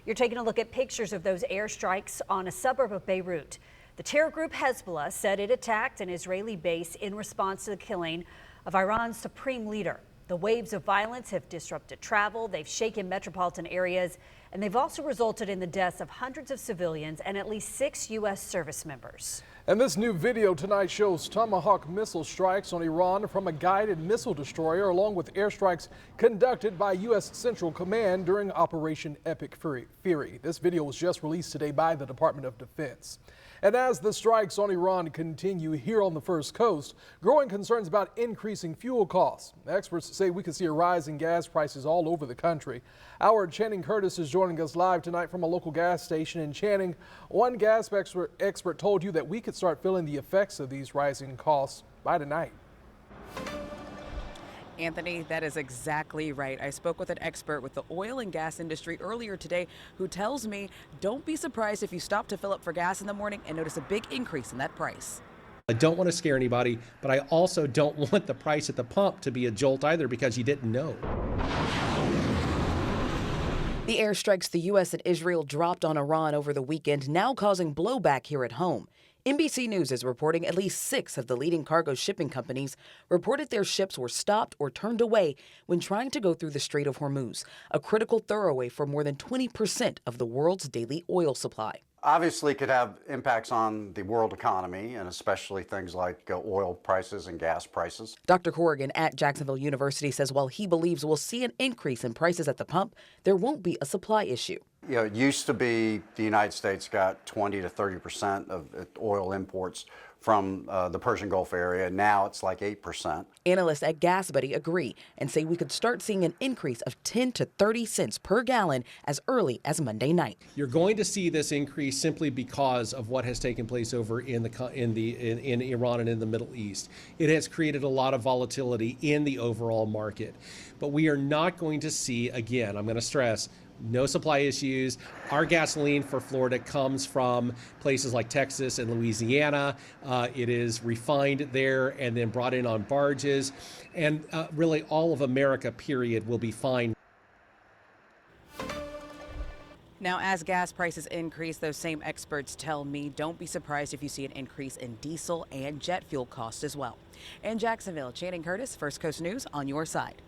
You're taking a look at pictures of those airstrikes on a suburb of Beirut. The terror group Hezbollah said it attacked an Israeli base in response to the killing of Iran's supreme leader. The waves of violence have disrupted travel, they've shaken metropolitan areas, and they've also resulted in the deaths of hundreds of civilians and at least 6 U.S. service members. And this new video tonight shows Tomahawk missile strikes on Iran from a guided missile destroyer, along with airstrikes conducted by U.S. Central Command during Operation Epic Fury. This video was just released today by the Department of Defense. And as the strikes on Iran continue here on the First Coast, growing concerns about increasing fuel costs. Experts say we could see a rise in gas prices all over the country. Our Channing Curtis is joining us live tonight from a local gas station in Channing. One gas expert told you that we could start feeling the effects of these rising costs by tonight. Anthony, that is exactly right. I spoke with an expert with the oil and gas industry earlier today who tells me don't be surprised if you stop to fill up for gas in the morning and notice a big increase in that price. I don't want to scare anybody, but I also don't want the price at the pump to be a jolt either because you didn't know. The airstrikes the U.S. and Israel dropped on Iran over the weekend now causing blowback here at home. NBC News is reporting at least 6 of the leading cargo shipping companies reported their ships were stopped or turned away when trying to go through the Strait of Hormuz, a critical thoroughway for more than 20% of the world's daily oil supply. Obviously could have impacts on the world economy, and especially things like oil prices and gas prices. Dr. Corrigan at Jacksonville University says while he believes we'll see an increase in prices at the pump, there won't be a supply issue. You know, it used to be the United States got 20 to 30% of oil imports from the Persian Gulf area. Now it's like 8%. Analysts at GasBuddy agree and say we could start seeing an increase of 10 to 30 cents per gallon as early as Monday night. You're going to see this increase simply because of what has taken place over in Iran and in the Middle East. It has created a lot of volatility in the overall market. But we are not going to see, again, I'm going to stress, no supply issues. Our gasoline for Florida comes from places like Texas and Louisiana. It is refined there and then brought in on barges. And really all of America, period, will be fine. Now, as gas prices increase, those same experts tell me don't be surprised if you see an increase in diesel and jet fuel costs as well. In Jacksonville, Channing Curtis, First Coast News on your side.